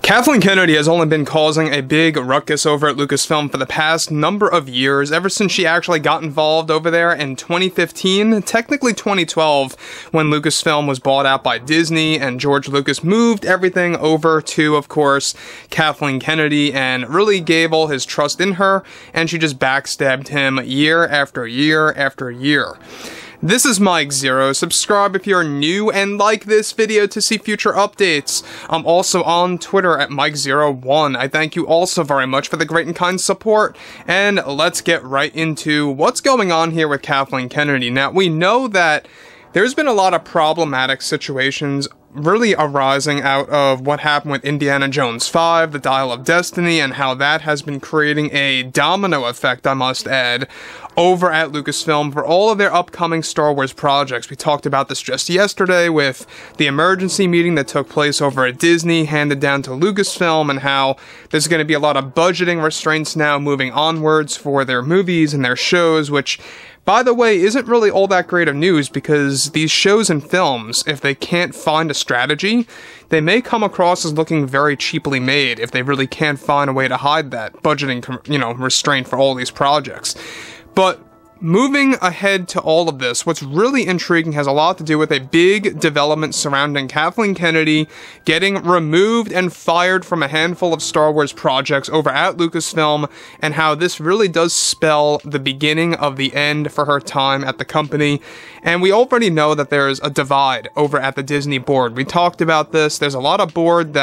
Kathleen Kennedy has only been causing a big ruckus over at Lucasfilm for the past number of years, ever since she actually got involved over there in 2015, technically 2012, when Lucasfilm was bought out by Disney and George Lucas moved everything over to, of course, Kathleen Kennedy and really gave all his trust in her, and she just backstabbed him year after year after year. This is Mike Zero. Subscribe if you're new and like this video to see future updates. I'm also on Twitter at Mike01. I thank you all so very much for the great and kind support. And let's get right into what's going on here with Kathleen Kennedy. Now, we know that there's been a lot of problematic situations really arising out of what happened with Indiana Jones 5, The Dial of Destiny, and how that has been creating a domino effect, I must add, over at Lucasfilm for all of their upcoming Star Wars projects. We talked about this just yesterday with the emergency meeting that took place over at Disney, handed down to Lucasfilm, and how there's going to be a lot of budgeting restraints now moving onwards for their movies and their shows, which, by the way, isn't really all that great of news, because these shows and films, if they can't find a strategy, they may come across as looking very cheaply made if they really can't find a way to hide that budgeting, restraint for all these projects. But moving ahead to all of this, what's really intriguing has a lot to do with a big development surrounding Kathleen Kennedy getting removed and fired from a handful of Star Wars projects over at Lucasfilm, and how this really does spell the beginning of the end for her time at the company. And we already know that there's a divide over at the Disney board. We talked about this. There's a lot of board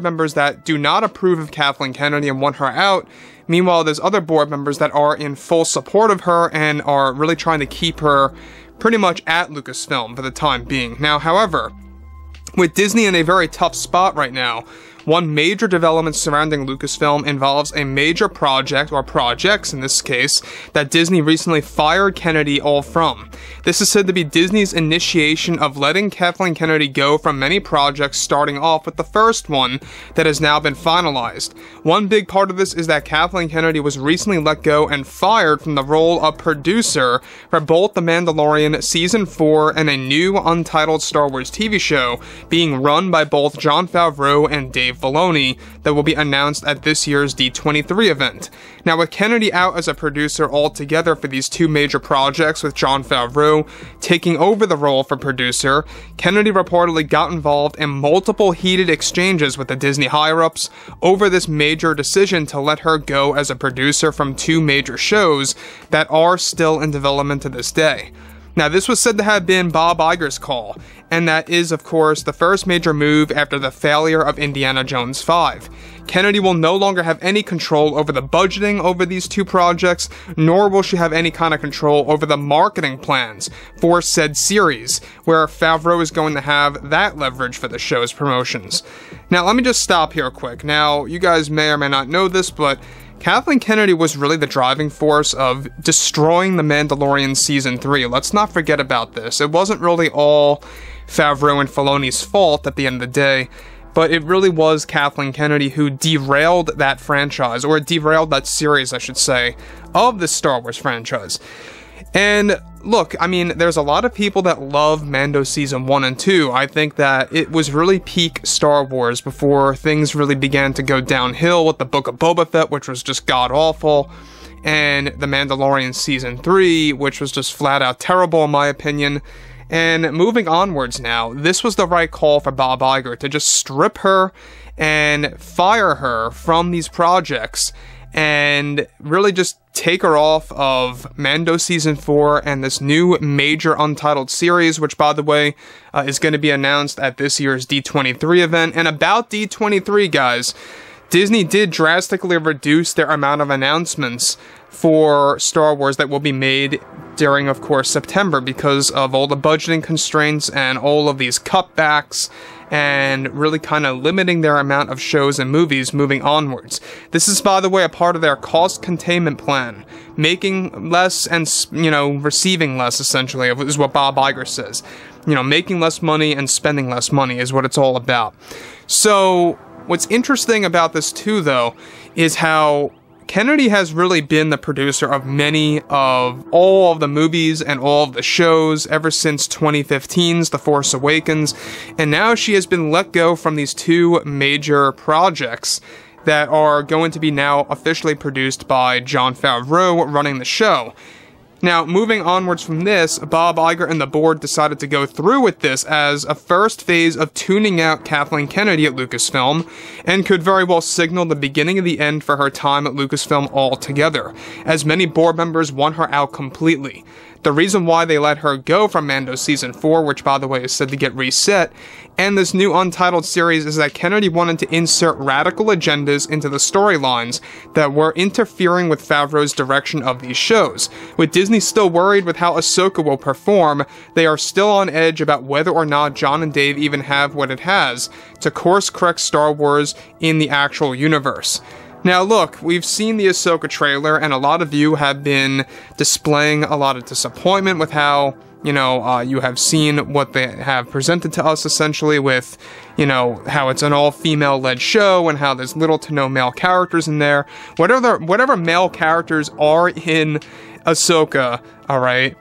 members that do not approve of Kathleen Kennedy and want her out. Meanwhile, there's other board members that are in full support of her and are really trying to keep her pretty much at Lucasfilm for the time being. Now, however, with Disney in a very tough spot right now, one major development surrounding Lucasfilm involves a major project, or projects in this case, that Disney recently fired Kennedy all from. This is said to be Disney's initiation of letting Kathleen Kennedy go from many projects, starting off with the first one that has now been finalized. One big part of this is that Kathleen Kennedy was recently let go and fired from the role of producer for both The Mandalorian Season 4 and a new untitled Star Wars TV show being run by both Jon Favreau and Dave Filoni that will be announced at this year's D23 event. Now, with Kennedy out as a producer altogether for these two major projects, with Jon Favreau taking over the role for producer, Kennedy reportedly got involved in multiple heated exchanges with the Disney higher-ups over this major decision to let her go as a producer from two major shows that are still in development to this day. Now, this was said to have been Bob Iger's call, and that is, of course, the first major move after the failure of Indiana Jones 5. Kennedy will no longer have any control over the budgeting over these two projects, nor will she have any kind of control over the marketing plans for said series, where Favreau is going to have that leverage for the show's promotions. Now, let me just stop here quick. Now, you guys may or may not know this, but Kathleen Kennedy was really the driving force of destroying The Mandalorian Season 3. Let's not forget about this. It wasn't really all Favreau and Filoni's fault at the end of the day, but it really was Kathleen Kennedy who derailed that franchise, or derailed that series, I should say, of the Star Wars franchise. And look, I mean, there's a lot of people that love Mando Season 1 and 2. I think that it was really peak Star Wars before things really began to go downhill with the Book of Boba Fett, which was just god-awful, and The Mandalorian Season 3, which was just flat-out terrible in my opinion. And moving onwards now, this was the right call for Bob Iger to just strip her and fire her from these projects and really just take her off of Mando Season 4 and this new major untitled series, which, by the way, is going to be announced at this year's D23 event. And about D23, guys, Disney did drastically reduce their amount of announcements for Star Wars that will be made during, of course, September, because of all the budgeting constraints and all of these cutbacks, and really kind of limiting their amount of shows and movies moving onwards. This is, by the way, a part of their cost containment plan. Making less and, receiving less, essentially, is what Bob Iger says. Making less money and spending less money is what it's all about. So, what's interesting about this too, though, is how Kennedy has really been the producer of many of all of the movies and all of the shows ever since 2015's The Force Awakens, and now she has been let go from these two major projects that are going to be now officially produced by Jon Favreau running the show. Now, moving onwards from this, Bob Iger and the board decided to go through with this as a first phase of tuning out Kathleen Kennedy at Lucasfilm, and could very well signal the beginning of the end for her time at Lucasfilm altogether, as many board members want her out completely. The reason why they let her go from Mando Season 4, which by the way is said to get reset, and this new untitled series is that Kennedy wanted to insert radical agendas into the storylines that were interfering with Favreau's direction of these shows. With Disney still worried with how Ahsoka will perform, they are still on edge about whether or not Jon and Dave even have what it has to course-correct Star Wars in the actual universe. Now look, we've seen the Ahsoka trailer, and a lot of you have been displaying a lot of disappointment with how, you have seen what they have presented to us, essentially, with, how it's an all-female-led show, and how there's little to no male characters in there. Whatever male characters are in Ahsoka, alright,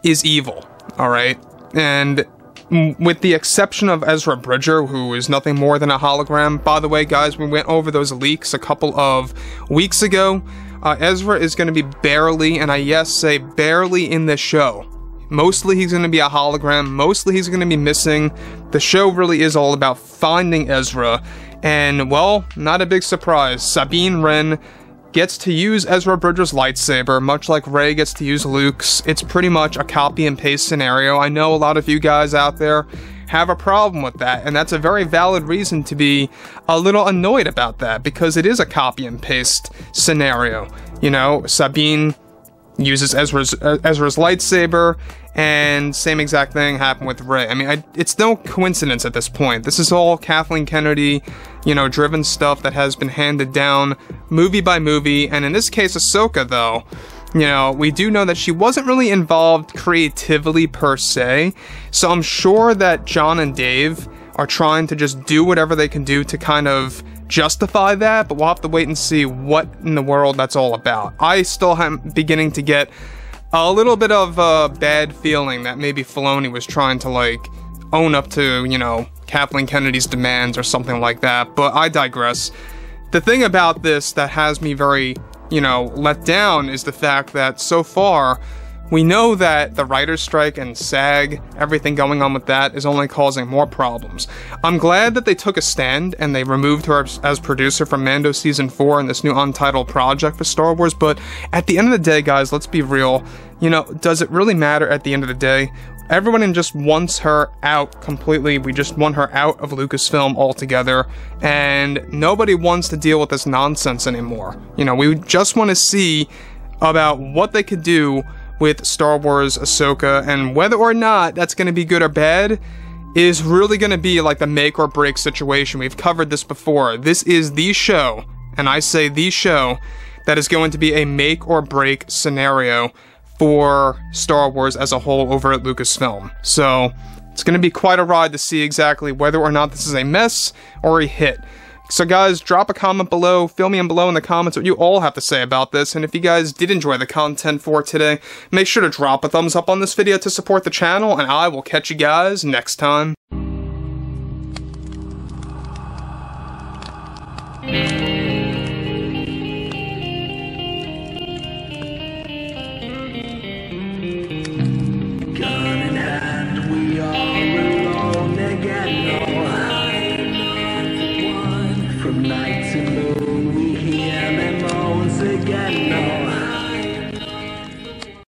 is evil, alright? And with the exception of Ezra Bridger, who is nothing more than a hologram. By the way, guys, we went over those leaks a couple of weeks ago. Ezra is going to be barely, and I say barely, in this show. Mostly he's going to be a hologram, mostly he's going to be missing. The show really is all about finding Ezra, and, well, not a big surprise. Sabine Wren gets to use Ezra Bridger's lightsaber, much like Rey gets to use Luke's. It's pretty much a copy and paste scenario. I know a lot of you guys out there have a problem with that, and that's a very valid reason to be a little annoyed about that, because it is a copy and paste scenario. Sabine uses Ezra's lightsaber, and same exact thing happened with Rey. I mean, it's no coincidence at this point. This is all Kathleen Kennedy, driven stuff that has been handed down movie by movie, and in this case, Ahsoka, though, we do know that she wasn't really involved creatively per se, so I'm sure that Jon and Dave are trying to just do whatever they can do to kind of justify that, but we'll have to wait and see what in the world that's all about. I still am beginning to get a little bit of a bad feeling that maybe Filoni was trying to, own up to, Kathleen Kennedy's demands or something like that, but I digress. The thing about this that has me very, let down is the fact that so far, we know that the writer's strike and SAG, everything going on with that, is only causing more problems. I'm glad that they took a stand and they removed her as producer from Mando Season 4 and this new untitled project for Star Wars, but at the end of the day, guys, let's be real. Does it really matter at the end of the day? Everyone just wants her out completely. We just want her out of Lucasfilm altogether, and nobody wants to deal with this nonsense anymore. We just want to see about what they could do with Star Wars Ahsoka, and whether or not that's going to be good or bad is really going to be like the make or break situation. We've covered this before. This is the show, and I say the show, that is going to be a make or break scenario for Star Wars as a whole over at Lucasfilm. So it's going to be quite a ride to see exactly whether or not this is a mess or a hit. So guys, drop a comment below, fill me in below in the comments what you all have to say about this, and if you guys did enjoy the content for today, make sure to drop a thumbs up on this video to support the channel, and I will catch you guys next time.